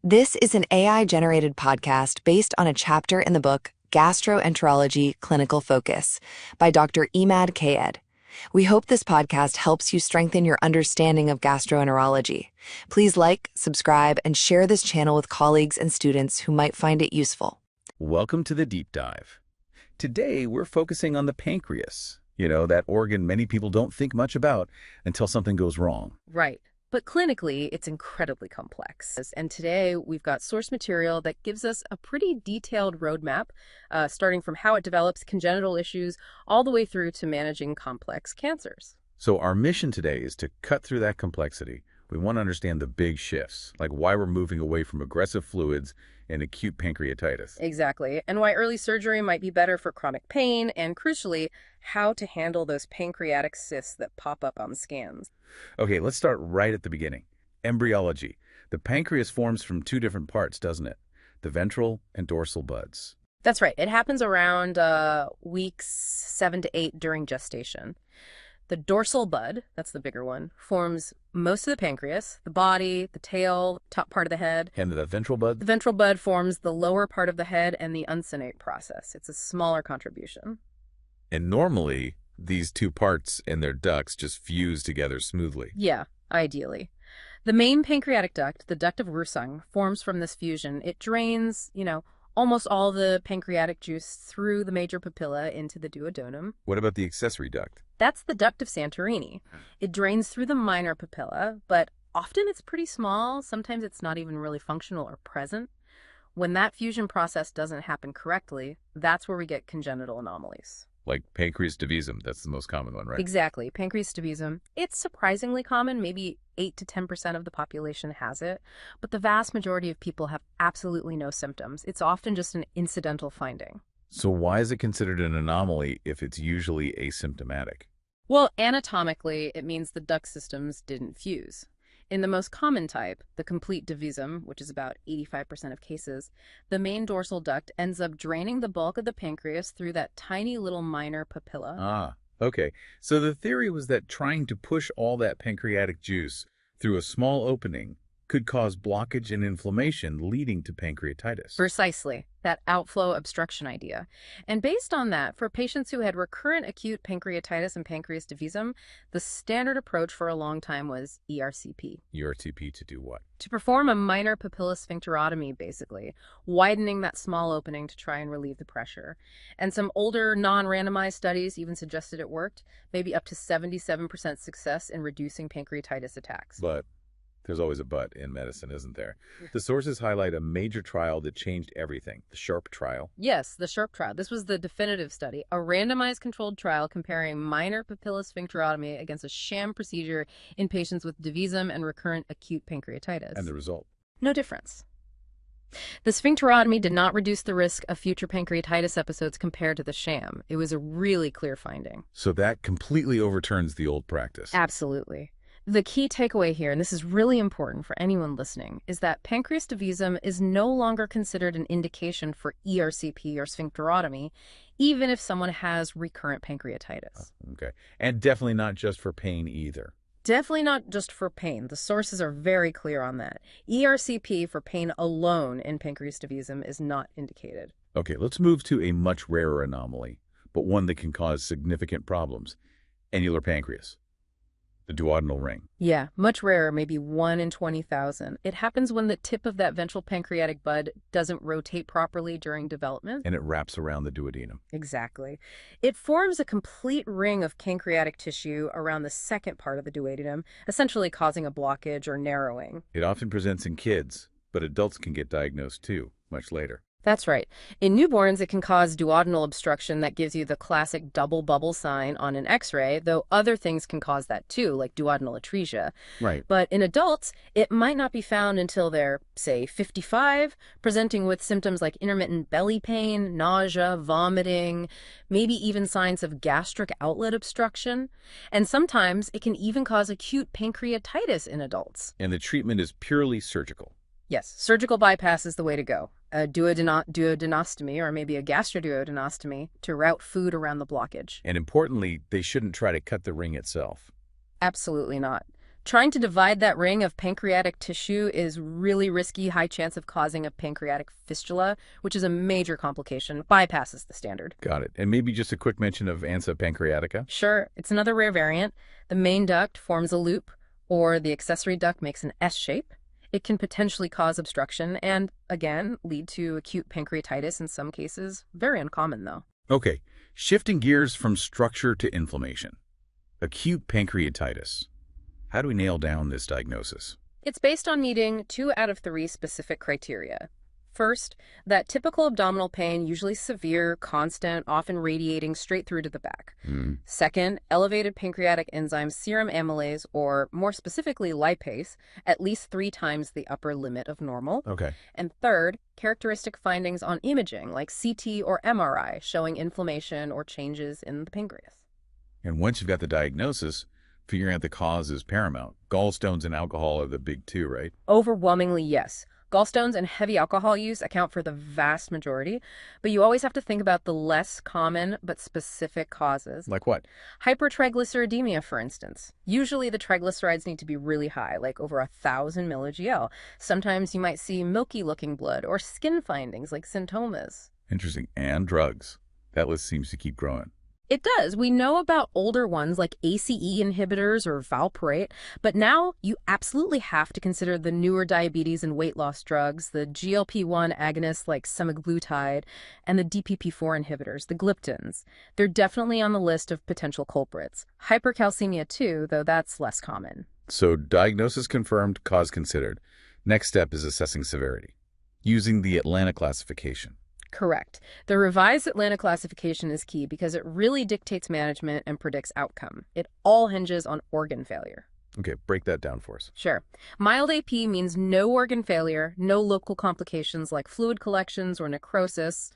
This is an AI-generated podcast based on a chapter in the book Gastroenterology Clinical Focus by Dr. Emad Qayed. We hope this podcast helps you strengthen your understanding of gastroenterology. Please like, subscribe, and share this channel with colleagues and students who might find it useful. Welcome to the deep dive. Today, we're focusing on the pancreas. That organ many people don't think much about until something goes wrong. Right. But clinically, it's incredibly complex. And today, we've got source material that gives us a pretty detailed roadmap, starting from how it develops congenital issues all the way through to managing complex cancers. So our mission today is to cut through that complexity. We want to understand the big shifts, like why we're moving away from aggressive fluids and acute pancreatitis. Exactly. And why early surgery might be better for chronic pain, and crucially, how to handle those pancreatic cysts that pop up on scans. Okay, let's start right at the beginning. Embryology. The pancreas forms from two different parts, doesn't it? The ventral and dorsal buds. That's right. It happens around weeks 7 to 8 during gestation. The dorsal bud, that's the bigger one, forms most of the pancreas, the body, the tail, top part of the head. And the ventral bud? The ventral bud forms the lower part of the head and the uncinate process. It's a smaller contribution. And normally, these two parts and their ducts just fuse together smoothly. Yeah, ideally. The main pancreatic duct, the duct of Roussing, forms from this fusion. It drains, almost all the pancreatic juice through the major papilla into the duodenum. What about the accessory duct? That's the duct of Santorini. It drains through the minor papilla, but often it's pretty small. Sometimes it's not even really functional or present. When that fusion process doesn't happen correctly, that's where we get congenital anomalies. Like pancreas divisum, that's the most common one, right? Exactly. Pancreas divisum. It's surprisingly common. Maybe 8 to 10% of the population has it, but the vast majority of people have absolutely no symptoms. It's often just an incidental finding. So why is it considered an anomaly if it's usually asymptomatic? Well, anatomically, it means the duct systems didn't fuse. In the most common type, the complete divisum, which is about 85% of cases, the main dorsal duct ends up draining the bulk of the pancreas through that tiny little minor papilla. Ah, okay. So the theory was that trying to push all that pancreatic juice through a small opening could cause blockage and inflammation leading to pancreatitis. Precisely, that outflow obstruction idea. And based on that, for patients who had recurrent acute pancreatitis and pancreas divisum, the standard approach for a long time was ERCP. ERCP to do what? To perform a minor papilla sphincterotomy, basically, widening that small opening to try and relieve the pressure. And some older non-randomized studies even suggested it worked, maybe up to 77% success in reducing pancreatitis attacks. But there's always a but in medicine, isn't there? The sources highlight a major trial that changed everything, the SHARP trial. Yes, the SHARP trial. This was the definitive study, a randomized controlled trial comparing minor papilla sphincterotomy against a sham procedure in patients with divisum and recurrent acute pancreatitis. And the result? No difference. The sphincterotomy did not reduce the risk of future pancreatitis episodes compared to the sham. It was a really clear finding. So that completely overturns the old practice. Absolutely. The key takeaway here, and this is really important for anyone listening, is that pancreas divisum is no longer considered an indication for ERCP or sphincterotomy, even if someone has recurrent pancreatitis. Okay. And definitely not just for pain either. Definitely not just for pain. The sources are very clear on that. ERCP for pain alone in pancreas divisum is not indicated. Okay, let's move to a much rarer anomaly, but one that can cause significant problems. Annular pancreas. The duodenal ring. Yeah, much rarer, maybe 1 in 20,000. It happens when the tip of that ventral pancreatic bud doesn't rotate properly during development. And it wraps around the duodenum. Exactly. It forms a complete ring of pancreatic tissue around the second part of the duodenum, essentially causing a blockage or narrowing. It often presents in kids, but adults can get diagnosed too, much later. That's right. In newborns, it can cause duodenal obstruction that gives you the classic double bubble sign on an X-ray, though other things can cause that too, like duodenal atresia. Right. But in adults, it might not be found until they're, say, 55, presenting with symptoms like intermittent belly pain, nausea, vomiting, maybe even signs of gastric outlet obstruction. And sometimes it can even cause acute pancreatitis in adults. And the treatment is purely surgical. Yes, surgical bypass is the way to go. A duodenostomy or maybe a gastroduodenostomy to route food around the blockage. And importantly, they shouldn't try to cut the ring itself. Absolutely not. Trying to divide that ring of pancreatic tissue is really risky, high chance of causing a pancreatic fistula, which is a major complication, bypasses the standard. Got it. And maybe just a quick mention of ansa pancreatica? Sure, it's another rare variant. The main duct forms a loop, or the accessory duct makes an S shape. It can potentially cause obstruction and, again, lead to acute pancreatitis in some cases. Very uncommon, though. Okay, shifting gears from structure to inflammation. Acute pancreatitis. How do we nail down this diagnosis? It's based on meeting 2 out of 3 specific criteria. First, that typical abdominal pain, usually severe, constant, often radiating straight through to the back. Second, elevated pancreatic enzyme serum amylase, or more specifically lipase, at least 3 times the upper limit of normal. Okay. And third, characteristic findings on imaging, like CT or MRI, showing inflammation or changes in the pancreas. And once you've got the diagnosis, figuring out the cause is paramount. Gallstones and alcohol are the big 2, right? Overwhelmingly, yes. Gallstones and heavy alcohol use account for the vast majority, but you always have to think about the less common but specific causes. Like what? Hypertriglyceridemia, for instance. Usually the triglycerides need to be really high, like over 1,000 milligl. Sometimes you might see milky-looking blood or skin findings like symptomas. Interesting. And drugs. That list seems to keep growing. It does. We know about older ones like ACE inhibitors or valproate, but now you absolutely have to consider the newer diabetes and weight loss drugs, the GLP-1 agonists like semaglutide, and the DPP-4 inhibitors, the gliptins. They're definitely on the list of potential culprits. Hypercalcemia too, though that's less common. So diagnosis confirmed, cause considered. Next step is assessing severity, using the Atlanta classification. Correct. The revised Atlanta classification is key because it really dictates management and predicts outcome. It all hinges on organ failure. Okay, break that down for us. Sure. Mild AP means no organ failure, no local complications like fluid collections or necrosis.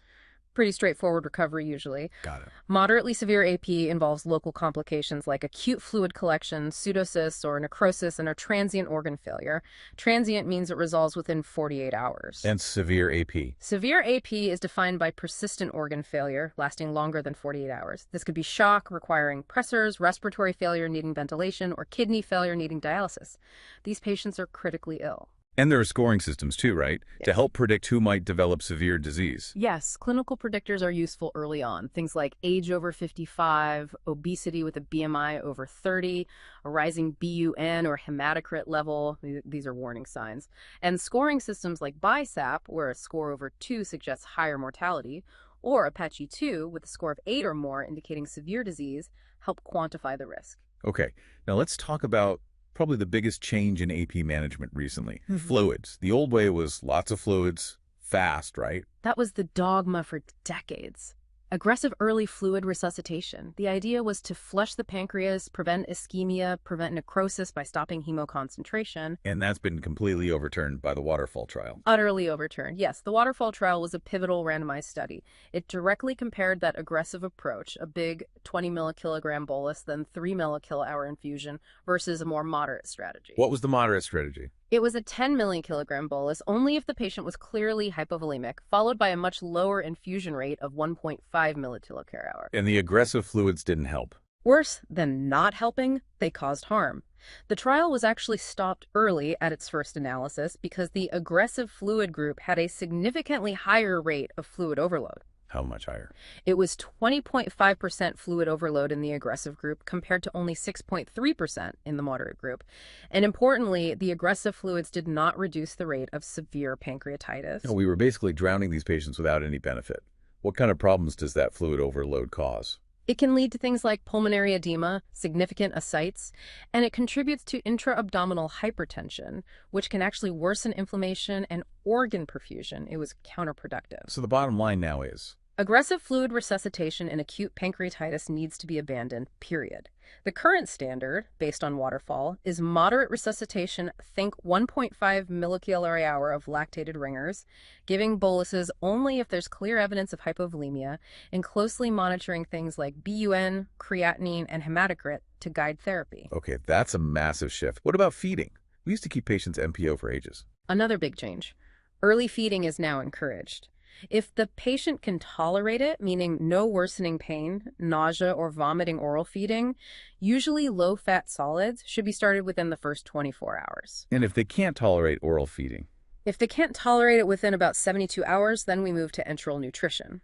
Pretty straightforward recovery usually. Got it. Moderately severe AP involves local complications like acute fluid collection, pseudocysts, or necrosis, and a transient organ failure. Transient means it resolves within 48 hours. And severe AP? Severe AP is defined by persistent organ failure lasting longer than 48 hours. This could be shock requiring pressors, respiratory failure needing ventilation, or kidney failure needing dialysis. These patients are critically ill. And there are scoring systems too, right? Yes. To help predict who might develop severe disease. Yes, clinical predictors are useful early on. Things like age over 55, obesity with a BMI over 30, a rising BUN or hematocrit level. These are warning signs. And scoring systems like BISAP, where a score over 2 suggests higher mortality, or Apache 2, with a score of 8 or more indicating severe disease, help quantify the risk. Okay, now let's talk about probably the biggest change in AP management recently. Fluids. The old way was lots of fluids, fast, right? That was the dogma for decades. Aggressive early fluid resuscitation. The idea was to flush the pancreas, prevent ischemia, prevent necrosis by stopping hemoconcentration. And that's been completely overturned by the waterfall trial. Utterly overturned. Yes, the waterfall trial was a pivotal randomized study. It directly compared that aggressive approach, a big 20 millikilogram bolus, then 3 millikilohour infusion, versus a more moderate strategy. What was the moderate strategy? It was a 10 millikilogram bolus only if the patient was clearly hypovolemic, followed by a much lower infusion rate of 1.5 milliliter/hour. And the aggressive fluids didn't help. Worse than not helping, they caused harm. The trial was actually stopped early at its first analysis because the aggressive fluid group had a significantly higher rate of fluid overload. How much higher? It was 20.5% fluid overload in the aggressive group compared to only 6.3% in the moderate group. And importantly, the aggressive fluids did not reduce the rate of severe pancreatitis. No, we were basically drowning these patients without any benefit. What kind of problems does that fluid overload cause? It can lead to things like pulmonary edema, significant ascites, and it contributes to intra-abdominal hypertension, which can actually worsen inflammation and organ perfusion. It was counterproductive. So the bottom line now is, aggressive fluid resuscitation in acute pancreatitis needs to be abandoned, period. The current standard, based on waterfall, is moderate resuscitation, think 1.5 millikilohour of lactated ringers, giving boluses only if there's clear evidence of hypovolemia, and closely monitoring things like BUN, creatinine, and hematocrit to guide therapy. okay, that's a massive shift. What about feeding? We used to keep patients MPO for ages. Another big change. Early feeding is now encouraged. If the patient can tolerate it, meaning no worsening pain, nausea, or vomiting oral feeding, usually low-fat solids should be started within the first 24 hours. And if they can't tolerate oral feeding? If they can't tolerate it within about 72 hours, then we move to enteral nutrition.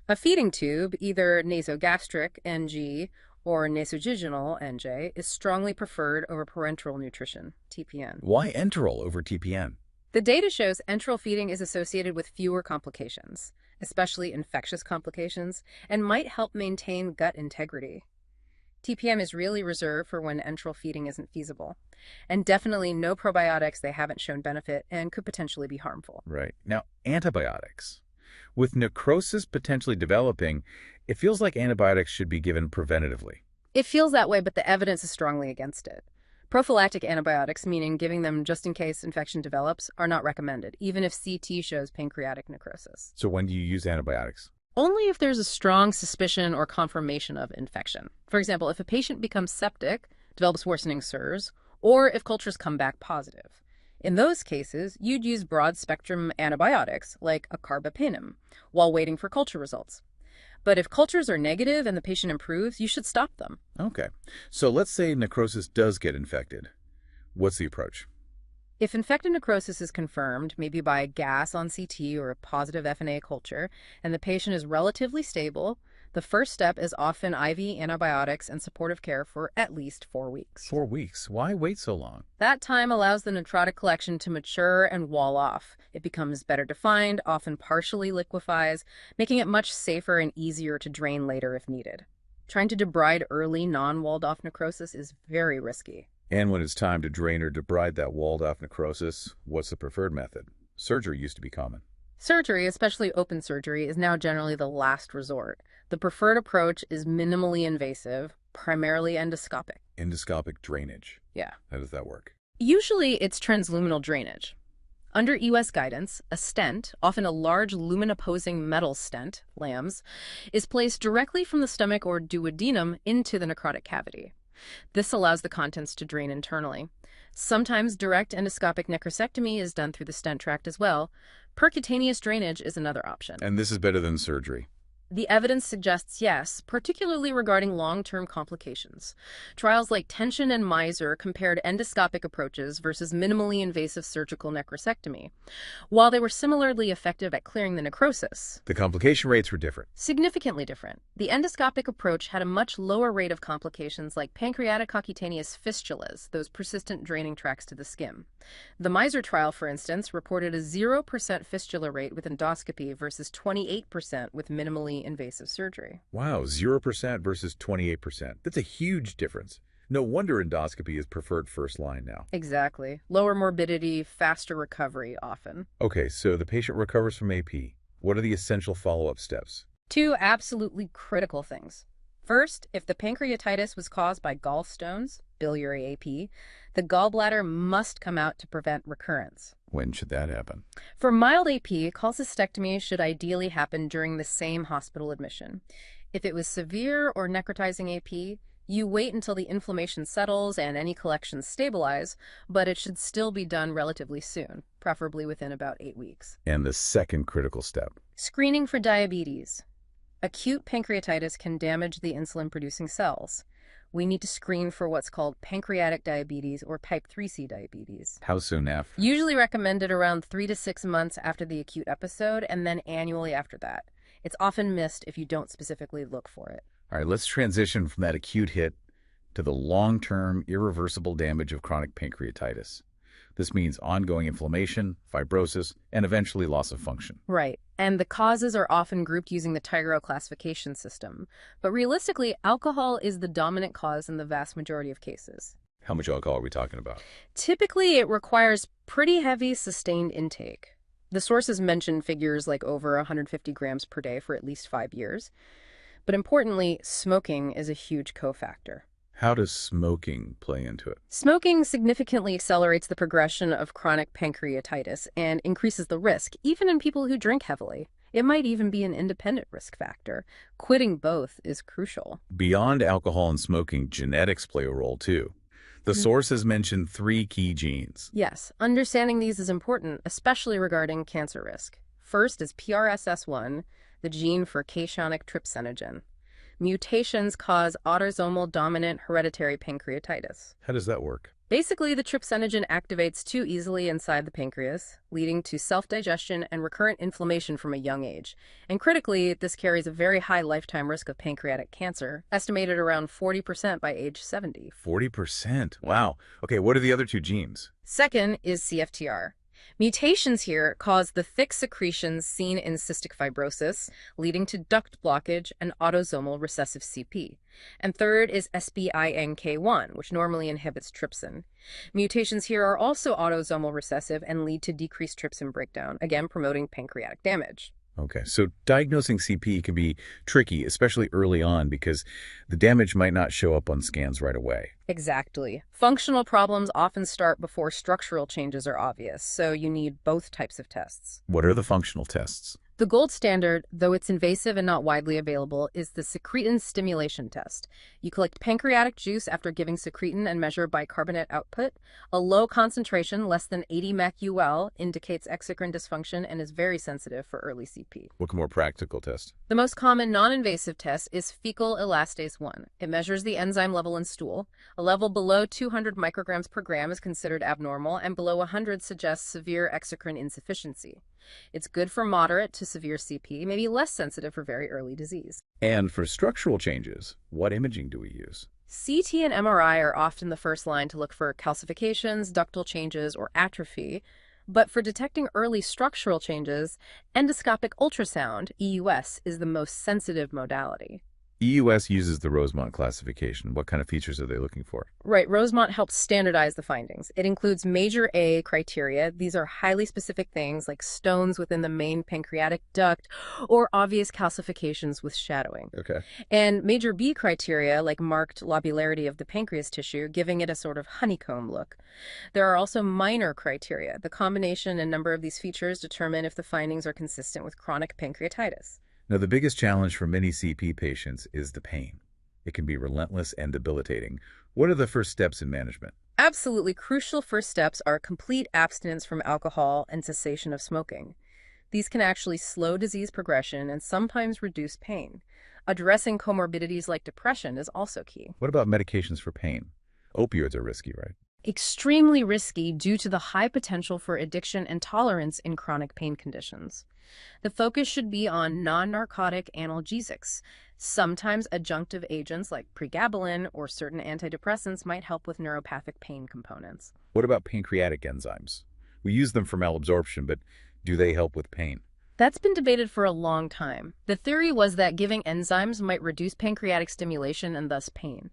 A feeding tube, either nasogastric NG or nasojejunal NJ, is strongly preferred over parenteral nutrition, TPN. Why enteral over TPN? The data shows enteral feeding is associated with fewer complications, especially infectious complications, and might help maintain gut integrity. TPM is really reserved for when enteral feeding isn't feasible, and definitely no probiotics they haven't shown benefit and could potentially be harmful. Right. Now, antibiotics. With necrosis potentially developing, it feels like antibiotics should be given preventatively. It feels that way, but the evidence is strongly against it. Prophylactic antibiotics, meaning giving them just in case infection develops, are not recommended, even if CT shows pancreatic necrosis. So when do you use antibiotics? Only if there's a strong suspicion or confirmation of infection. For example, if a patient becomes septic, develops worsening SIRS, or if cultures come back positive. In those cases, you'd use broad-spectrum antibiotics, like a carbapenem, while waiting for culture results. But if cultures are negative and the patient improves, you should stop them. Okay. So let's say necrosis does get infected. What's the approach? If infected necrosis is confirmed, maybe by gas on CT or a positive FNA culture, and the patient is relatively stable, the first step is often IV antibiotics and supportive care for at least 4 weeks. 4 weeks? Why wait so long? That time allows the necrotic collection to mature and wall off. It becomes better defined, often partially liquefies, making it much safer and easier to drain later if needed. Trying to debride early, non-walled-off necrosis is very risky. And when it's time to drain or debride that walled-off necrosis, what's the preferred method? Surgery used to be common. Surgery, especially open surgery, is now generally the last resort. The preferred approach is minimally invasive, primarily endoscopic. Endoscopic drainage. Yeah. How does that work? Usually it's transluminal drainage. Under U.S. guidance, a stent, often a large lumen-opposing metal stent, LAMS, is placed directly from the stomach or duodenum into the necrotic cavity. This allows the contents to drain internally. Sometimes direct endoscopic necrosectomy is done through the stent tract as well. Percutaneous drainage is another option. And this is better than surgery. The evidence suggests yes, particularly regarding long-term complications. Trials like Tension and Miser compared endoscopic approaches versus minimally invasive surgical necrosectomy. While they were similarly effective at clearing the necrosis, The complication rates were different. significantly different. The endoscopic approach had a much lower rate of complications like pancreatic cutaneous fistulas, those persistent draining tracts to the skin. The Miser trial, for instance, reported a 0% fistula rate with endoscopy versus 28% with minimally invasive surgery. Wow, 0% versus 28%. That's a huge difference. No wonder endoscopy is preferred first line now. Exactly. Lower morbidity, faster recovery often. Okay, so the patient recovers from AP. What are the essential follow-up steps? 2 absolutely critical things. First, if the pancreatitis was caused by gallstones, biliary AP, the gallbladder must come out to prevent recurrence. When should that happen? For mild AP, cholecystectomy should ideally happen during the same hospital admission. If it was severe or necrotizing AP, you wait until the inflammation settles and any collections stabilize, but it should still be done relatively soon, preferably within about 8 weeks. And the second critical step. Screening for diabetes. Acute pancreatitis can damage the insulin-producing cells. We need to screen for what's called pancreatic diabetes or type 3C diabetes. How soon after? Usually recommended around 3 to 6 months after the acute episode and then annually after that. It's often missed if you don't specifically look for it. All right, let's transition from that acute hit to the long-term irreversible damage of chronic pancreatitis. This means ongoing inflammation, fibrosis, and eventually loss of function. Right. And the causes are often grouped using the Tigero classification system. But realistically, alcohol is the dominant cause in the vast majority of cases. How much alcohol are we talking about? Typically, it requires pretty heavy sustained intake. The sources mention figures like over 150 grams per day for at least 5 years. But importantly, smoking is a huge cofactor. How does smoking play into it? Smoking significantly accelerates the progression of chronic pancreatitis and increases the risk, even in people who drink heavily. It might even be an independent risk factor. Quitting both is crucial. Beyond alcohol and smoking, genetics play a role too. The sources mention 3 key genes. Yes, understanding these is important, especially regarding cancer risk. First is PRSS1, the gene for cationic trypsinogen. Mutations cause autosomal dominant hereditary pancreatitis. How does that work? Basically, the trypsinogen activates too easily inside the pancreas, leading to self-digestion and recurrent inflammation from a young age. And critically, this carries a very high lifetime risk of pancreatic cancer, estimated around 40% by age 70. 40%? Wow. Okay, what are the other two genes? Second is CFTR. Mutations here cause the thick secretions seen in cystic fibrosis, leading to duct blockage and autosomal recessive CP. And third is SBINK1, which normally inhibits trypsin. Mutations here are also autosomal recessive and lead to decreased trypsin breakdown, again promoting pancreatic damage. Okay, so diagnosing CP can be tricky, especially early on, because the damage might not show up on scans right away. Exactly. Functional problems often start before structural changes are obvious, so you need both types of tests. What are the functional tests? The gold standard, though it's invasive and not widely available, is the secretin stimulation test. You collect pancreatic juice after giving secretin and measure bicarbonate output. A low concentration, less than 80 mEq/UL, indicates exocrine dysfunction and is very sensitive for early CP. What more practical test? The most common non-invasive test is fecal elastase 1. It measures the enzyme level in stool. A level below 200 micrograms per gram is considered abnormal, and below 100 suggests severe exocrine insufficiency. It's good for moderate to severe CP, maybe less sensitive for very early disease. And for structural changes, what imaging do we use? CT and MRI are often the first line to look for calcifications, ductal changes, or atrophy. But for detecting early structural changes, endoscopic ultrasound, EUS, is the most sensitive modality. EUS uses the Rosemont classification. What kind of features are they looking for? Right, Rosemont helps standardize the findings. It includes major A criteria. These are highly specific things like stones within the main pancreatic duct or obvious calcifications with shadowing. Okay. And major B criteria like marked lobularity of the pancreas tissue, giving it a sort of honeycomb look. There are also minor criteria. The combination and number of these features determine if the findings are consistent with chronic pancreatitis. Now, the biggest challenge for many CP patients is the pain. It can be relentless and debilitating. What are the first steps in management? Absolutely crucial first steps are complete abstinence from alcohol and cessation of smoking. These can actually slow disease progression and sometimes reduce pain. Addressing comorbidities like depression is also key. What about medications for pain? Opioids are risky, right? Extremely risky due to the high potential for addiction and tolerance in chronic pain conditions. The focus should be on non-narcotic analgesics. Sometimes adjunctive agents like pregabalin or certain antidepressants might help with neuropathic pain components. What about pancreatic enzymes? We use them for malabsorption, but do they help with pain? That's been debated for a long time. The theory was that giving enzymes might reduce pancreatic stimulation and thus pain.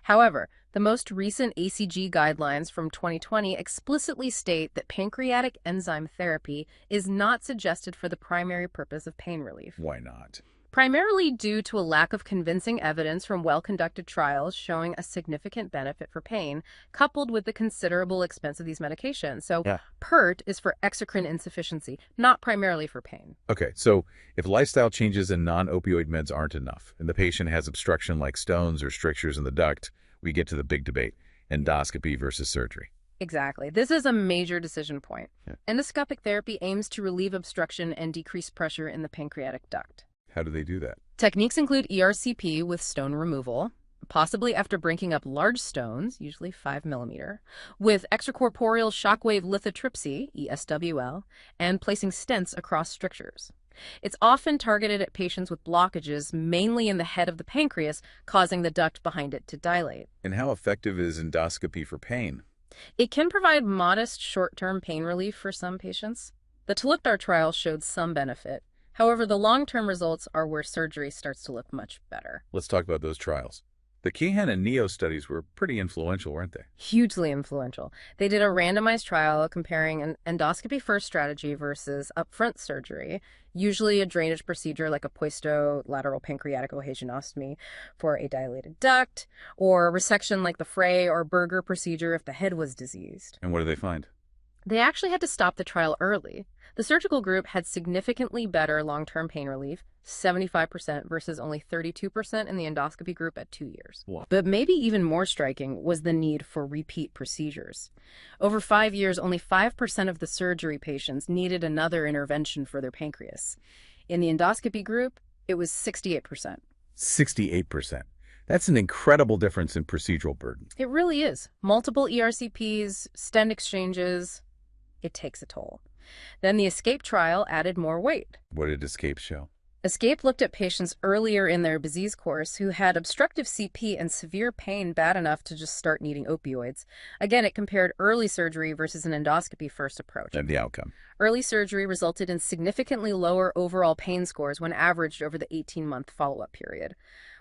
However, the most recent ACG guidelines from 2020 explicitly state that pancreatic enzyme therapy is not suggested for the primary purpose of pain relief. Why not? Primarily due to a lack of convincing evidence from well-conducted trials showing a significant benefit for pain, coupled with the considerable expense of these medications. So PERT is for exocrine insufficiency, not primarily for pain. Okay, so if lifestyle changes and non-opioid meds aren't enough, and the patient has obstruction like stones or strictures in the duct, we get to the big debate, endoscopy versus surgery. Exactly. This is a major decision point. Endoscopic therapy aims to relieve obstruction and decrease pressure in the pancreatic duct. How do they do that? Techniques include ERCP with stone removal, possibly after breaking up large stones, usually 5 millimeter, with extracorporeal shockwave lithotripsy, ESWL, and placing stents across strictures. It's often targeted at patients with blockages, mainly in the head of the pancreas, causing the duct behind it to dilate. And how effective is endoscopy for pain? It can provide modest short-term pain relief for some patients. The Tolukdar trial showed some benefit. However, the long-term results are where surgery starts to look much better. Let's talk about those trials. The Kehan and Neo studies were pretty influential, weren't they? Hugely influential. They did a randomized trial comparing an endoscopy-first strategy versus upfront surgery, usually a drainage procedure like a poistolateral pancreatic ohagianostomy for a dilated duct, or resection like the Frey or Berger procedure if the head was diseased. And what do they find? They actually had to stop the trial early. The surgical group had significantly better long-term pain relief, 75% versus only 32% in the endoscopy group at 2 years. Wow. But maybe even more striking was the need for repeat procedures. Over 5 years, only 5% of the surgery patients needed another intervention for their pancreas. In the endoscopy group, it was 68%. 68%. That's an incredible difference in procedural burden. It really is. Multiple ERCPs, stent exchanges, it takes a toll. Then the ESCAPE trial added more weight. What did ESCAPE show? ESCAPE looked at patients earlier in their disease course who had obstructive CP and severe pain bad enough to just start needing opioids. Again, it compared early surgery versus an endoscopy first approach. And the outcome? Early surgery resulted in significantly lower overall pain scores when averaged over the 18-month follow-up period.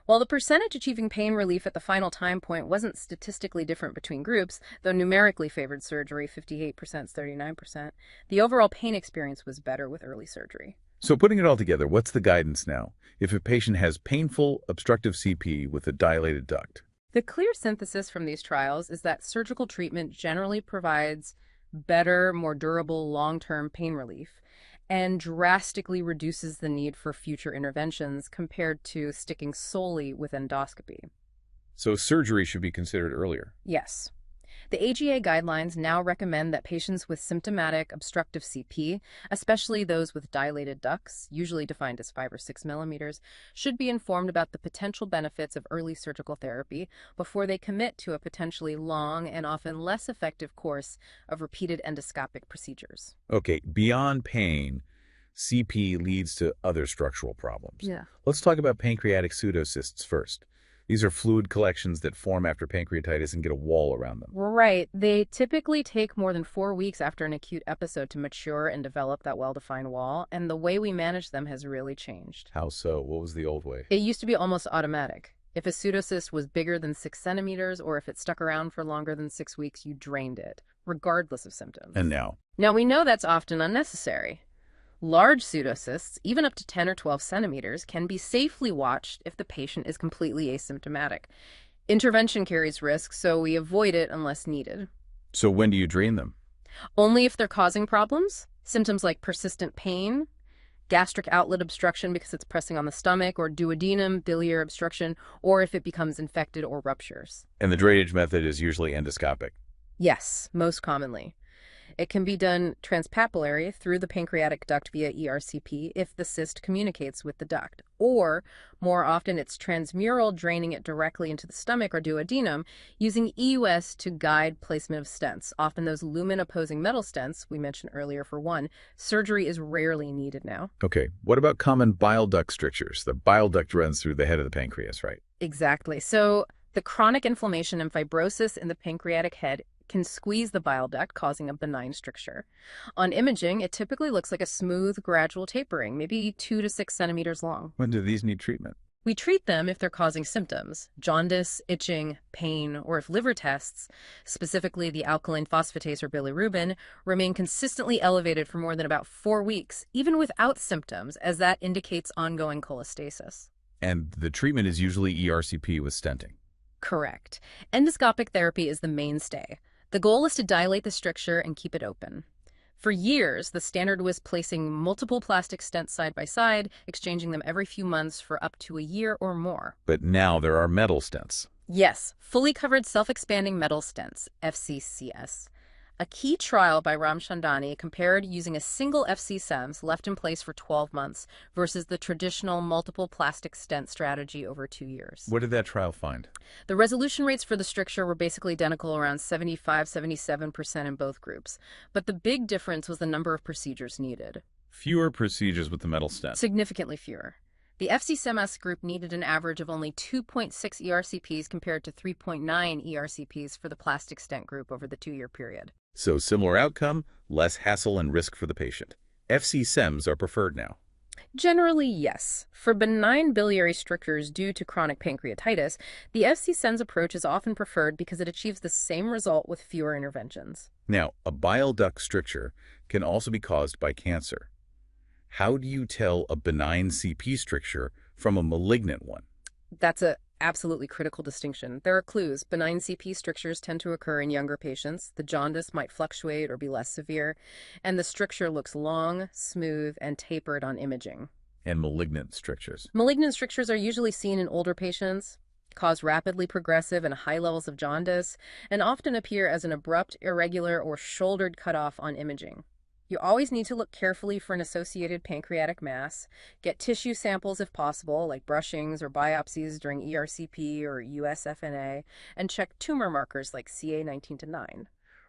While the percentage achieving pain relief at the final time point wasn't statistically different between groups, though numerically favored surgery, 58%, 39%, the overall pain experience was better with early surgery. So putting it all together, what's the guidance now if a patient has painful obstructive CP with a dilated duct? The clear synthesis from these trials is that surgical treatment generally provides better, more durable, long-term pain relief and drastically reduces the need for future interventions compared to sticking solely with endoscopy. So surgery should be considered earlier. Yes. The AGA guidelines now recommend that patients with symptomatic obstructive CP, especially those with dilated ducts, usually defined as 5 or 6 millimeters, should be informed about the potential benefits of early surgical therapy before they commit to a potentially long and often less effective course of repeated endoscopic procedures. Okay, beyond pain, CP leads to other structural problems. Yeah. Let's talk about pancreatic pseudocysts first. These are fluid collections that form after pancreatitis and get a wall around them. Right. They typically take more than 4 weeks after an acute episode to mature and develop that well-defined wall, and the way we manage them has really changed. How so? What was the old way? It used to be almost automatic. If a pseudocyst was bigger than 6 centimeters or if it stuck around for longer than 6 weeks, you drained it, regardless of symptoms. And now? Now, we know that's often unnecessary. Large pseudocysts, even up to 10 or 12 centimeters, can be safely watched if the patient is completely asymptomatic. Intervention carries risk, so we avoid it unless needed. So when do you drain them? Only if they're causing problems. Symptoms like persistent pain, gastric outlet obstruction because it's pressing on the stomach, or duodenum, biliary obstruction, or if it becomes infected or ruptures. And the drainage method is usually endoscopic. Yes, most commonly. It can be done transpapillary through the pancreatic duct via ERCP if the cyst communicates with the duct. Or, more often, it's transmural, draining it directly into the stomach or duodenum, using EUS to guide placement of stents. Often those lumen-opposing metal stents, we mentioned earlier for one, surgery is rarely needed now. Okay, what about common bile duct strictures? The bile duct runs through the head of the pancreas, right? Exactly. So the chronic inflammation and fibrosis in the pancreatic head can squeeze the bile duct, causing a benign stricture. On imaging, it typically looks like a smooth, gradual tapering, maybe 2 to 6 centimeters long. When do these need treatment? We treat them if they're causing symptoms, jaundice, itching, pain, or if liver tests, specifically the alkaline phosphatase or bilirubin, remain consistently elevated for more than about 4 weeks, even without symptoms, as that indicates ongoing cholestasis. And the treatment is usually ERCP with stenting. Correct. Endoscopic therapy is the mainstay. The goal is to dilate the stricture and keep it open. For years, the standard was placing multiple plastic stents side by side, exchanging them every few months for up to a year or more. But now there are metal stents. Yes, fully covered self-expanding metal stents, FCCS. A key trial by Ramchandani compared using a single FC-SEMS left in place for 12 months versus the traditional multiple plastic stent strategy over 2 years. What did that trial find? The resolution rates for the stricture were basically identical, around 75-77% in both groups. But the big difference was the number of procedures needed. Fewer procedures with the metal stent. Significantly fewer. The FC-SEMS group needed an average of only 2.6 ERCPs compared to 3.9 ERCPs for the plastic stent group over the 2-year period. So similar outcome, less hassle and risk for the patient. FC-SEMS are preferred now. Generally, yes. For benign biliary strictures due to chronic pancreatitis, the FC-SEMS approach is often preferred because it achieves the same result with fewer interventions. Now, a bile duct stricture can also be caused by cancer. How do you tell a benign CP stricture from a malignant one? That's an absolutely critical distinction. There are clues. Benign CP strictures tend to occur in younger patients. The jaundice might fluctuate or be less severe, and the stricture looks long, smooth, and tapered on imaging. And malignant strictures. Malignant strictures are usually seen in older patients, cause rapidly progressive and high levels of jaundice, and often appear as an abrupt, irregular, or shouldered cutoff on imaging. You always need to look carefully for an associated pancreatic mass, get tissue samples if possible, like brushings or biopsies during ERCP or USFNA, and check tumor markers like CA19-9.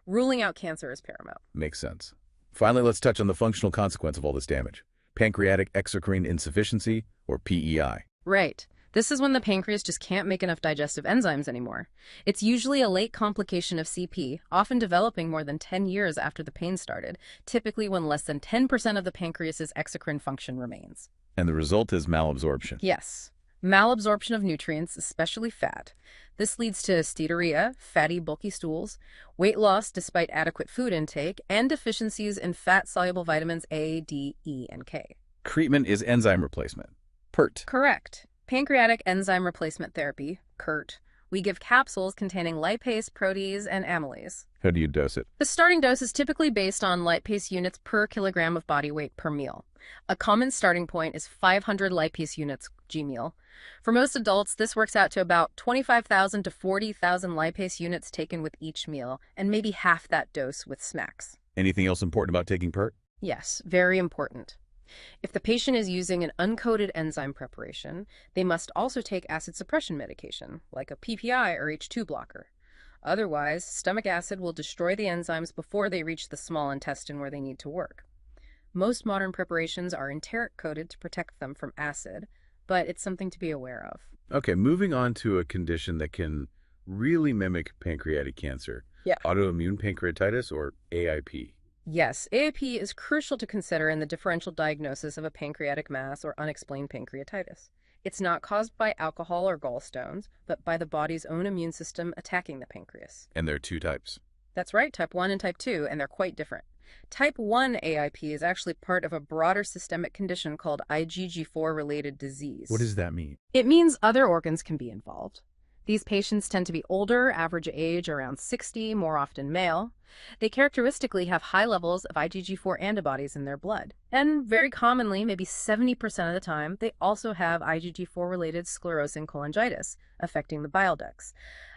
Ruling out cancer is paramount. Makes sense. Finally, let's touch on the functional consequence of all this damage. Pancreatic exocrine insufficiency, or PEI. Right. This is when the pancreas just can't make enough digestive enzymes anymore. It's usually a late complication of CP, often developing more than 10 years after the pain started, typically when less than 10% of the pancreas's exocrine function remains. And the result is malabsorption. Yes. Malabsorption of nutrients, especially fat. This leads to steatorrhea, fatty, bulky stools, weight loss despite adequate food intake, and deficiencies in fat-soluble vitamins A, D, E, and K. Treatment is enzyme replacement. PERT. Correct. Pancreatic enzyme replacement therapy, CERT. We give capsules containing lipase, protease, and amylase. How do you dose it? The starting dose is typically based on lipase units per kilogram of body weight per meal. A common starting point is 500 lipase units g-meal. For most adults, this works out to about 25,000 to 40,000 lipase units taken with each meal, and maybe half that dose with snacks. Anything else important about taking PERT? Yes, very important. If the patient is using an uncoated enzyme preparation, they must also take acid suppression medication, like a PPI or H2 blocker. Otherwise, stomach acid will destroy the enzymes before they reach the small intestine where they need to work. Most modern preparations are enteric-coated to protect them from acid, but it's something to be aware of. Okay, moving on to a condition that can really mimic pancreatic cancer. Yeah. Autoimmune pancreatitis, or AIP. Yes, AIP is crucial to consider in the differential diagnosis of a pancreatic mass or unexplained pancreatitis. It's not caused by alcohol or gallstones, but by the body's own immune system attacking the pancreas. And there are two types. That's right, type 1 and type 2, and they're quite different. Type 1 AIP is actually part of a broader systemic condition called IgG4-related disease. What does that mean? It means other organs can be involved. These patients tend to be older, average age around 60, more often male. They characteristically have high levels of IgG4 antibodies in their blood. And very commonly, maybe 70% of the time, they also have IgG4-related sclerosing cholangitis, affecting the bile ducts.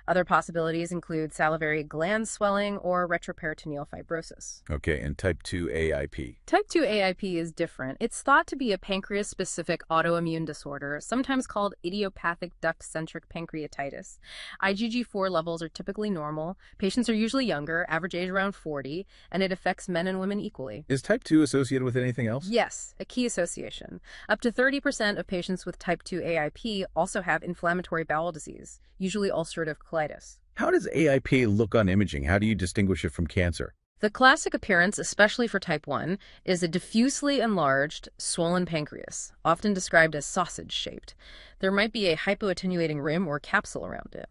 Other possibilities include salivary gland swelling or retroperitoneal fibrosis. Okay, and type 2 AIP. Type 2 AIP is different. It's thought to be a pancreas-specific autoimmune disorder, sometimes called idiopathic duct-centric pancreatitis. IgG4 levels are typically normal. Patients are usually younger, average age around 40, and it affects men and women equally. Is type 2 associated with anything else? Yes, a key association. Up to 30% of patients with type 2 AIP also have inflammatory bowel disease, usually ulcerative colitis. How does AIP look on imaging? How do you distinguish it from cancer? The classic appearance, especially for type 1, is a diffusely enlarged, swollen pancreas, often described as sausage-shaped. There might be a hypoattenuating rim or capsule around it.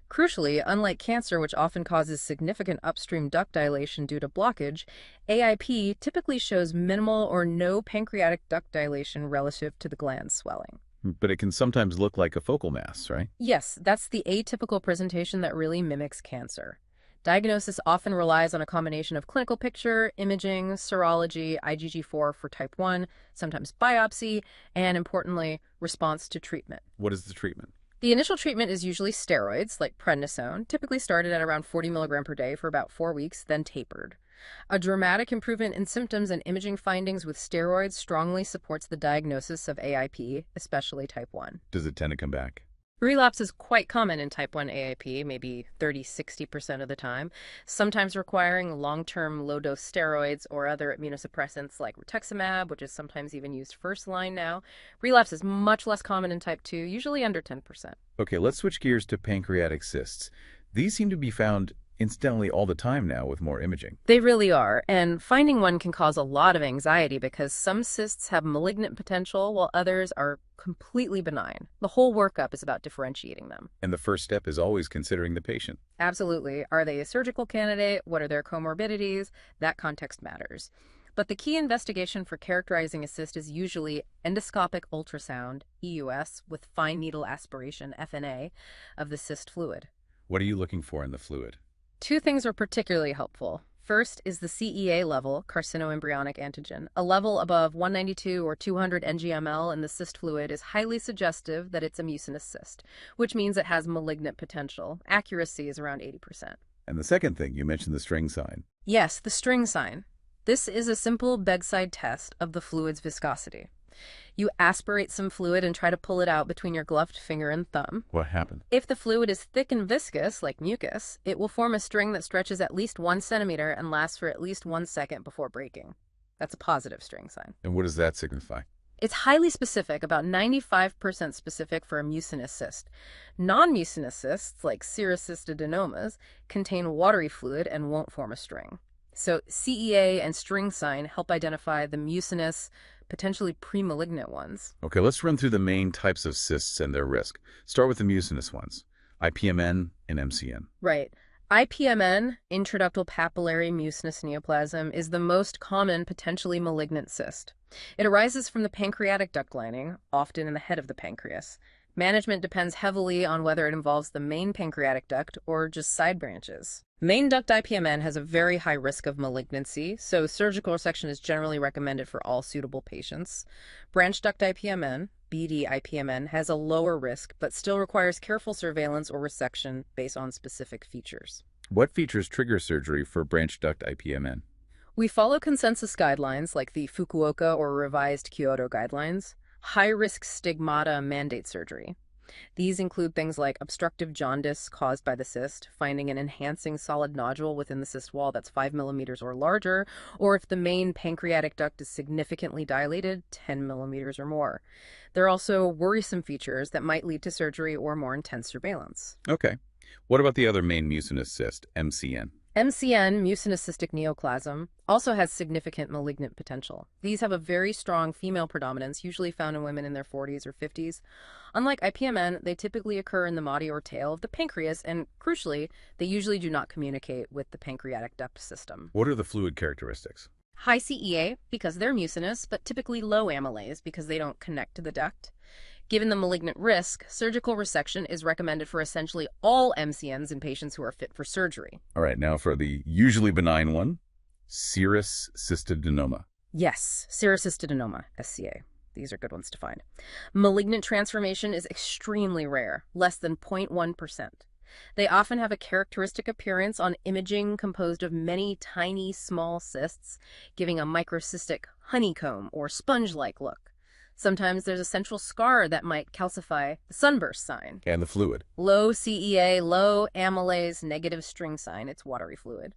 Crucially, unlike cancer, which often causes significant upstream duct dilation due to blockage, AIP typically shows minimal or no pancreatic duct dilation relative to the gland swelling. But it can sometimes look like a focal mass, right? Yes, that's the atypical presentation that really mimics cancer. Diagnosis often relies on a combination of clinical picture, imaging, serology, IgG4 for type 1, sometimes biopsy, and importantly, response to treatment. What is the treatment? The initial treatment is usually steroids, like prednisone, typically started at around 40 milligrams per day for about 4 weeks, then tapered. A dramatic improvement in symptoms and imaging findings with steroids strongly supports the diagnosis of AIP, especially type 1. Does it tend to come back? Relapse is quite common in type 1 AIP, maybe 30–60% of the time, sometimes requiring long-term low-dose steroids or other immunosuppressants like rituximab, which is sometimes even used first line now. Relapse is much less common in type 2, usually under 10%. Okay, let's switch gears to pancreatic cysts. These seem to be found incidentally all the time now with more imaging. They really are, and finding one can cause a lot of anxiety because some cysts have malignant potential while others are completely benign. The whole workup is about differentiating them. And the first step is always considering the patient. Absolutely. Are they a surgical candidate? What are their comorbidities? That context matters. But the key investigation for characterizing a cyst is usually endoscopic ultrasound, EUS, with fine needle aspiration, FNA, of the cyst fluid. What are you looking for in the fluid? Two things are particularly helpful. First is the CEA level, carcinoembryonic antigen. A level above 192 or 200 ng/ml in the cyst fluid is highly suggestive that it's a mucinous cyst, which means it has malignant potential. Accuracy is around 80%. And the second thing, you mentioned the string sign. Yes, the string sign. This is a simple bedside test of the fluid's viscosity. You aspirate some fluid and try to pull it out between your gloved finger and thumb. What happened? If the fluid is thick and viscous, like mucus, it will form a string that stretches at least 1 centimeter and lasts for at least 1 second before breaking. That's a positive string sign. And what does that signify? It's highly specific, about 95% specific for a mucinous cyst. Non-mucinous cysts, like serous cystadenomas, contain watery fluid and won't form a string. So CEA and string sign help identify the mucinous, potentially pre-malignant ones. Okay, let's run through the main types of cysts and their risk. Start with the mucinous ones, IPMN and MCN. Right. IPMN, intraductal papillary mucinous neoplasm, is the most common potentially malignant cyst. It arises from the pancreatic duct lining, often in the head of the pancreas. Management depends heavily on whether it involves the main pancreatic duct or just side branches. Main duct IPMN has a very high risk of malignancy, so surgical resection is generally recommended for all suitable patients. Branch duct IPMN, BD IPMN, has a lower risk but still requires careful surveillance or resection based on specific features. What features trigger surgery for branch duct IPMN? We follow consensus guidelines like the Fukuoka or revised Kyoto guidelines. High-risk stigmata mandate surgery. These include things like obstructive jaundice caused by the cyst, finding an enhancing solid nodule within the cyst wall that's 5 millimeters or larger, or if the main pancreatic duct is significantly dilated, 10 millimeters or more. There are also worrisome features that might lead to surgery or more intense surveillance. Okay. What about the other main mucinous cyst, MCN? MCN, mucinous cystic neoplasm, also has significant malignant potential. These have a very strong female predominance, usually found in women in their 40s or 50s. Unlike IPMN, they typically occur in the body or tail of the pancreas, and crucially, they usually do not communicate with the pancreatic duct system. What are the fluid characteristics? High CEA, because they're mucinous, but typically low amylase, because they don't connect to the duct. Given the malignant risk, surgical resection is recommended for essentially all MCNs in patients who are fit for surgery. All right, now for the usually benign one, serous cystadenoma. Yes, serous cystadenoma, SCA. These are good ones to find. Malignant transformation is extremely rare, less than 0.1%. They often have a characteristic appearance on imaging composed of many tiny, small cysts, giving a microcystic honeycomb or sponge-like look. Sometimes there's a central scar that might calcify the sunburst sign. And the fluid. Low CEA, low amylase, negative string sign. It's watery fluid.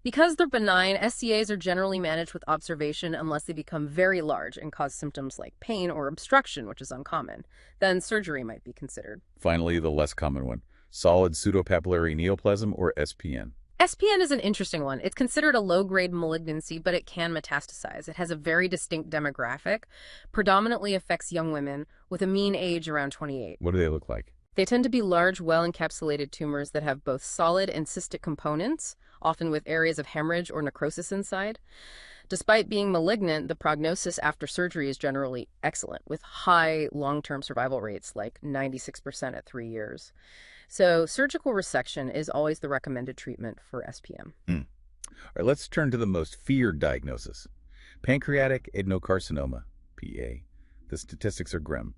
Because they're benign, SCAs are generally managed with observation unless they become very large and cause symptoms like pain or obstruction, which is uncommon. Then surgery might be considered. Finally, the less common one, solid pseudopapillary neoplasm, or SPN. SPN is an interesting one. It's considered a low-grade malignancy, but it can metastasize. It has a very distinct demographic, predominantly affects young women with a mean age around 28. What do they look like? They tend to be large, well-encapsulated tumors that have both solid and cystic components, often with areas of hemorrhage or necrosis inside. Despite being malignant, the prognosis after surgery is generally excellent, with high long-term survival rates, like 96% at 3 years. So surgical resection is always the recommended treatment for SPM. All right, let's turn to the most feared diagnosis. Pancreatic adenocarcinoma, PA. The statistics are grim.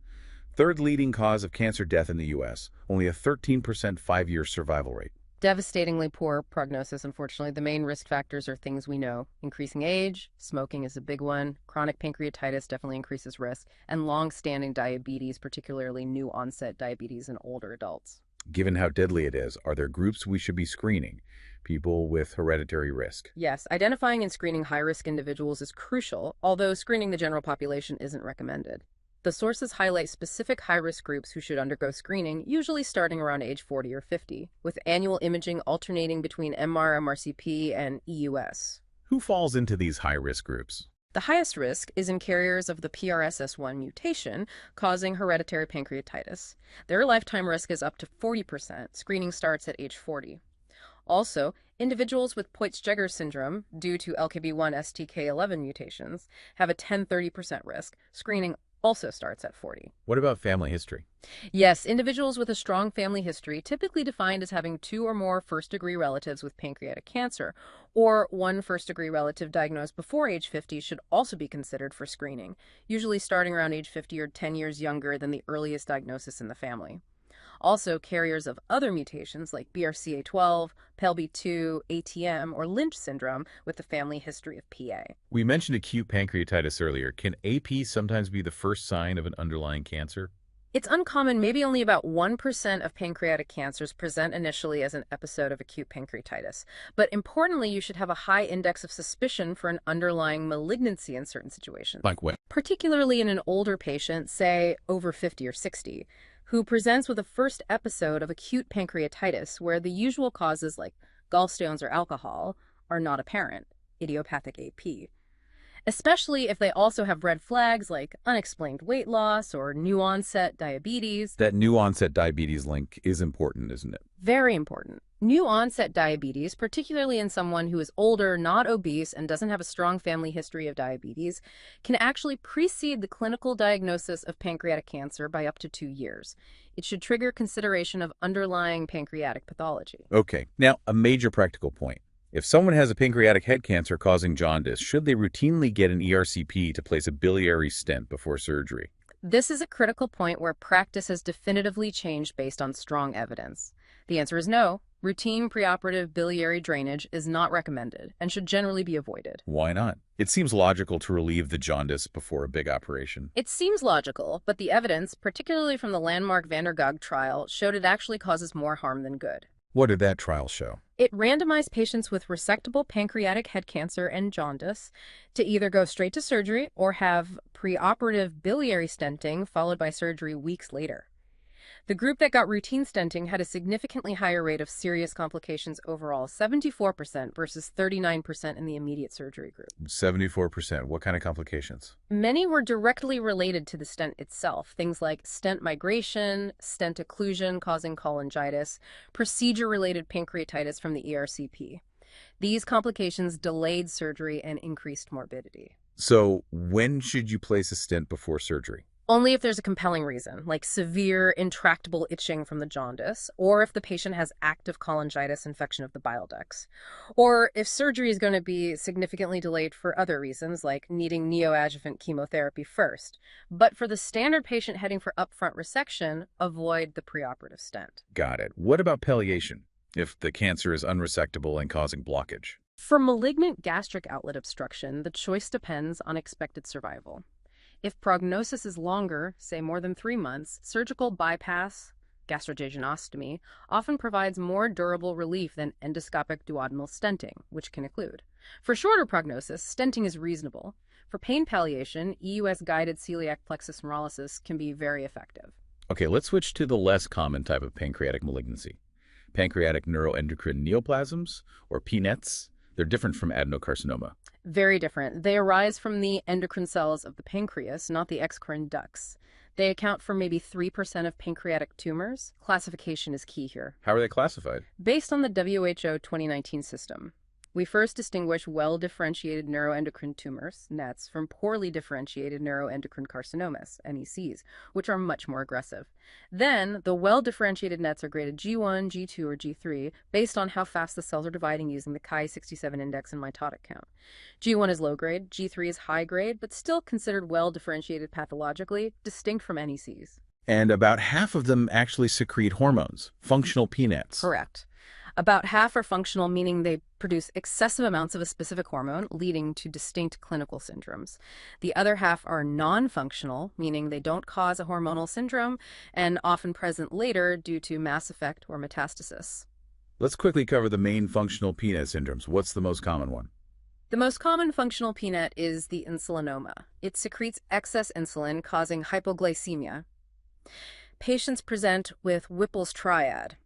Third leading cause of cancer death in the U.S., only a 13% 5-year survival rate. Devastatingly poor prognosis, unfortunately. The main risk factors are things we know. Increasing age, smoking is a big one, chronic pancreatitis definitely increases risk, and long-standing diabetes, particularly new onset diabetes in older adults. Given how deadly it is, are there groups we should be screening? People with hereditary risk? Yes, identifying and screening high-risk individuals is crucial, although screening the general population isn't recommended. The sources highlight specific high-risk groups who should undergo screening, usually starting around age 40 or 50, with annual imaging alternating between MR, MRCP, and EUS. Who falls into these high-risk groups? The highest risk is in carriers of the PRSS1 mutation causing hereditary pancreatitis. Their lifetime risk is up to 40%. Screening starts at age 40. Also, individuals with Peutz-Jeghers syndrome, due to LKB1 STK11 mutations, have a 10-30% risk. Screening also starts at 40. What about family history? Yes, individuals with a strong family history, typically defined as having 2 or more first-degree relatives with pancreatic cancer, or 1 first-degree relative diagnosed before age 50, should also be considered for screening, usually starting around age 50 or 10 years younger than the earliest diagnosis in the family. Also, carriers of other mutations like BRCA12, PALB2, ATM, or Lynch syndrome with a family history of PA. We mentioned acute pancreatitis earlier. Can AP sometimes be the first sign of an underlying cancer? It's uncommon. Maybe only about 1% of pancreatic cancers present initially as an episode of acute pancreatitis. But importantly, you should have a high index of suspicion for an underlying malignancy in certain situations. Like what? Particularly in an older patient, say over 50 or 60, who presents with a first episode of acute pancreatitis where the usual causes like gallstones or alcohol are not apparent, idiopathic AP. Especially if they also have red flags like unexplained weight loss or new onset diabetes. That new onset diabetes link is important, isn't it? Very important. New onset diabetes, particularly in someone who is older, not obese, and doesn't have a strong family history of diabetes, can actually precede the clinical diagnosis of pancreatic cancer by up to 2 years. It should trigger consideration of underlying pancreatic pathology. Okay, now a major practical point. If someone has a pancreatic head cancer causing jaundice, should they routinely get an ERCP to place a biliary stent before surgery? This is a critical point where practice has definitively changed based on strong evidence. The answer is no. Routine preoperative biliary drainage is not recommended and should generally be avoided. Why not? It seems logical to relieve the jaundice before a big operation. It seems logical, but the evidence, particularly from the landmark Van der Gogh trial, showed it actually causes more harm than good. What did that trial show? It randomized patients with resectable pancreatic head cancer and jaundice to either go straight to surgery or have preoperative biliary stenting followed by surgery weeks later. The group that got routine stenting had a significantly higher rate of serious complications overall, 74% versus 39% in the immediate surgery group. 74%. What kind of complications? Many were directly related to the stent itself, things like stent migration, stent occlusion causing cholangitis, procedure-related pancreatitis from the ERCP. These complications delayed surgery and increased morbidity. So when should you place a stent before surgery? Only if there's a compelling reason, like severe, intractable itching from the jaundice, or if the patient has active cholangitis infection of the bile ducts, or if surgery is going to be significantly delayed for other reasons, like needing neoadjuvant chemotherapy first. But for the standard patient heading for upfront resection, avoid the preoperative stent. Got it. What about palliation, if the cancer is unresectable and causing blockage? For malignant gastric outlet obstruction, the choice depends on expected survival. If prognosis is longer, say more than 3 months, surgical bypass, gastrojejunostomy, often provides more durable relief than endoscopic duodenal stenting, which can occlude. For shorter prognosis, stenting is reasonable. For pain palliation, EUS-guided celiac plexus neurolysis can be very effective. Okay, let's switch to the less common type of pancreatic malignancy. Pancreatic neuroendocrine neoplasms, or PNETs. They're different from adenocarcinoma. Very different. They arise from the endocrine cells of the pancreas, not the exocrine ducts. They account for maybe 3% of pancreatic tumors. Classification is key here. How are they classified? Based on the WHO 2019 system, we first distinguish well-differentiated neuroendocrine tumors, NETs, from poorly differentiated neuroendocrine carcinomas, NECs, which are much more aggressive. Then, the well-differentiated NETs are graded G1, G2, or G3 based on how fast the cells are dividing using the Chi-67 index and mitotic count. G1 is low-grade, G3 is high-grade, but still considered well-differentiated pathologically, distinct from NECs. And about half of them actually secrete hormones, functional PNETs. Correct. About half are functional, meaning they produce excessive amounts of a specific hormone, leading to distinct clinical syndromes. The other half are non-functional, meaning they don't cause a hormonal syndrome and often present later due to mass effect or metastasis. Let's quickly cover the main functional PNET syndromes. What's the most common one? The most common functional PNET is the insulinoma. It secretes excess insulin, causing hypoglycemia. Patients present with Whipple's triad.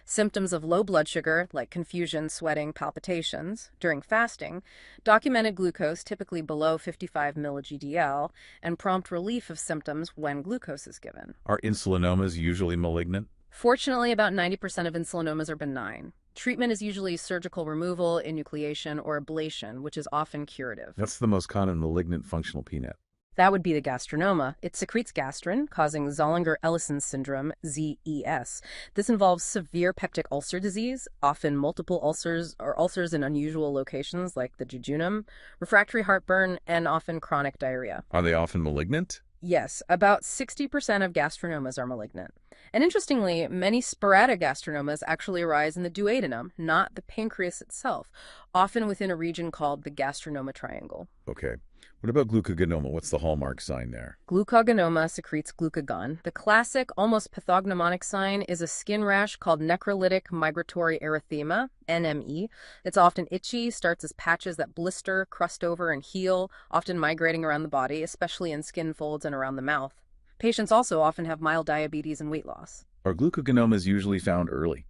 Symptoms of low blood sugar, like confusion, sweating, palpitations, during fasting, documented glucose typically below 55 mg/dL, and prompt relief of symptoms when glucose is given. Are insulinomas usually malignant? Fortunately, about 90% of insulinomas are benign. Treatment is usually surgical removal, enucleation, or ablation, which is often curative. That's the most common malignant functional PNET. That would be the gastronoma. It secretes gastrin, causing Zollinger-Ellison syndrome, ZES. This involves severe peptic ulcer disease, often multiple ulcers or ulcers in unusual locations like the jejunum, refractory heartburn, and often chronic diarrhea. Are they often malignant? Yes, about 60% of gastrinomas are malignant. And interestingly, many sporadic gastrinomas actually arise in the duodenum, not the pancreas itself, often within a region called the gastronoma triangle. Okay. What about glucogonoma? What's the hallmark sign there? Glucogonoma secretes glucagon. The classic, almost pathognomonic sign is a skin rash called necrolytic migratory erythema, NME. It's often itchy, starts as patches that blister, crust over, and heal, often migrating around the body, especially in skin folds and around the mouth. Patients also often have mild diabetes and weight loss. Are glucogonomas usually found early?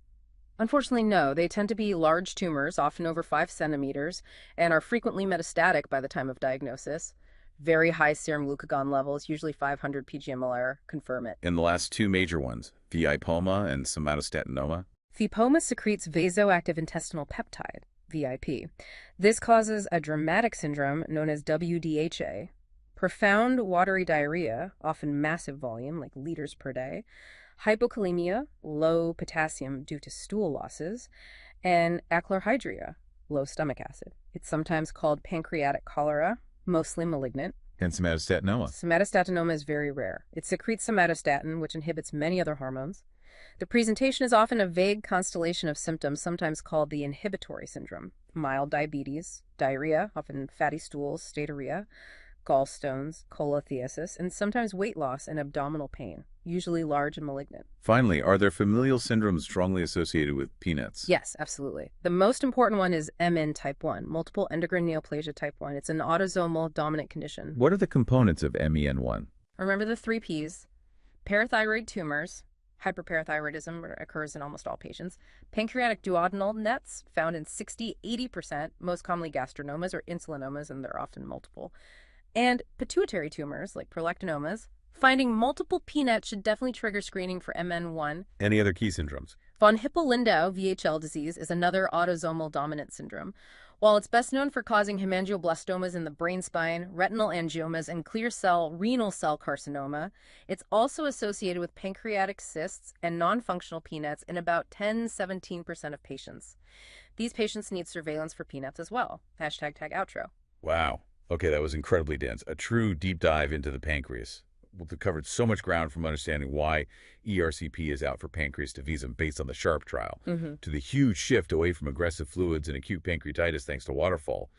Unfortunately, no. They tend to be large tumors, often over 5 centimeters, and are frequently metastatic by the time of diagnosis. Very high serum glucagon levels, usually 500 pgmLR, confirm it. In the last two major ones, VIPoma and somatostatinoma? VIPoma secretes vasoactive intestinal peptide, VIP. This causes a dramatic syndrome known as WDHA, profound watery diarrhea, often massive volume, like liters per day, hypokalemia, low potassium due to stool losses, and achlorhydria, low stomach acid. It's sometimes called pancreatic cholera, mostly malignant. And somatostatinoma? Somatostatinoma is very rare. It secretes somatostatin, which inhibits many other hormones. The presentation is often a vague constellation of symptoms, sometimes called the inhibitory syndrome. Mild diabetes, diarrhea, often fatty stools, steatorrhea, gallstones, cholelithiasis, and sometimes weight loss and abdominal pain, usually large and malignant. Finally, are there familial syndromes strongly associated with PNETs? Yes, absolutely. The most important one is MN type 1, multiple endocrine neoplasia type 1. It's an autosomal dominant condition. What are the components of MEN1? Remember the 3 Ps. Parathyroid tumors, hyperparathyroidism occurs in almost all patients. Pancreatic duodenal nets, found in 60-80%, most commonly gastrinomas or insulinomas, and they're often multiple. And pituitary tumors, like prolactinomas. Finding multiple PNET should definitely trigger screening for MN1. Any other key syndromes? Von Hippel-Lindau VHL disease is another autosomal dominant syndrome. While it's best known for causing hemangioblastomas in the brainspan, retinal angiomas, and clear cell renal cell carcinoma, it's also associated with pancreatic cysts and non-functional PNETs in about 10-17% of patients. These patients need surveillance for PNETs as well. #tag outro. Wow. Okay, that was incredibly dense. A true deep dive into the pancreas. We've covered so much ground from understanding why ERCP is out for pancreas divisum based on the SHARP trial, to the huge shift away from aggressive fluids and acute pancreatitis thanks to waterfall,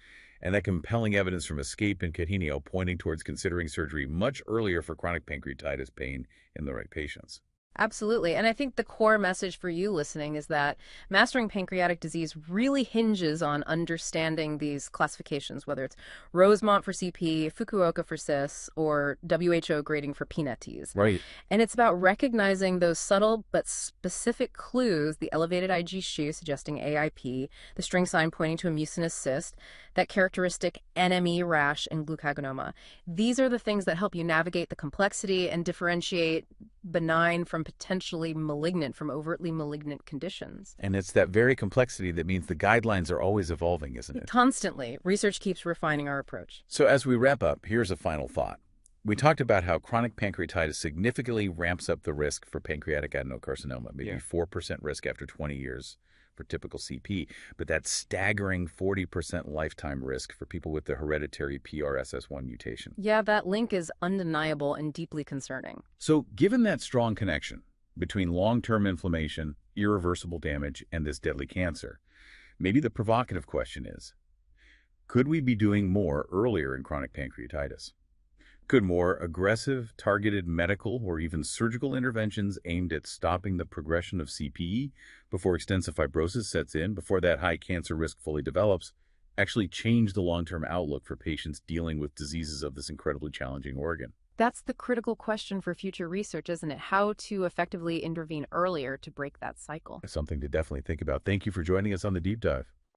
and that compelling evidence from ESCAPE and Cadenio pointing towards considering surgery much earlier for chronic pancreatitis pain in the right patients. Absolutely. And I think the core message for you listening is that mastering pancreatic disease really hinges on understanding these classifications, whether it's Rosemont for CP, Fukuoka for CIS, or WHO grading for PNETs. Right. And it's about recognizing those subtle but specific clues, the elevated IgG suggesting AIP, the string sign pointing to a mucinous cyst, that characteristic NME rash and glucagonoma. These are the things that help you navigate the complexity and differentiate benign from potentially malignant, from overtly malignant conditions. And it's that very complexity that means the guidelines are always evolving, isn't it? Constantly. Research keeps refining our approach. So as we wrap up, here's a final thought. We talked about how chronic pancreatitis significantly ramps up the risk for pancreatic adenocarcinoma, maybe 4% risk after 20 years for typical CP, but that staggering 40% lifetime risk for people with the hereditary PRSS1 mutation. Yeah, that link is undeniable and deeply concerning. So given that strong connection between long-term inflammation, irreversible damage, and this deadly cancer, maybe the provocative question is, could we be doing more earlier in chronic pancreatitis? Could more aggressive, targeted medical or even surgical interventions aimed at stopping the progression of CPE before extensive fibrosis sets in, before that high cancer risk fully develops, actually change the long-term outlook for patients dealing with diseases of this incredibly challenging organ? That's the critical question for future research, isn't it? How to effectively intervene earlier to break that cycle. Something to definitely think about. Thank you for joining us on The Deep Dive.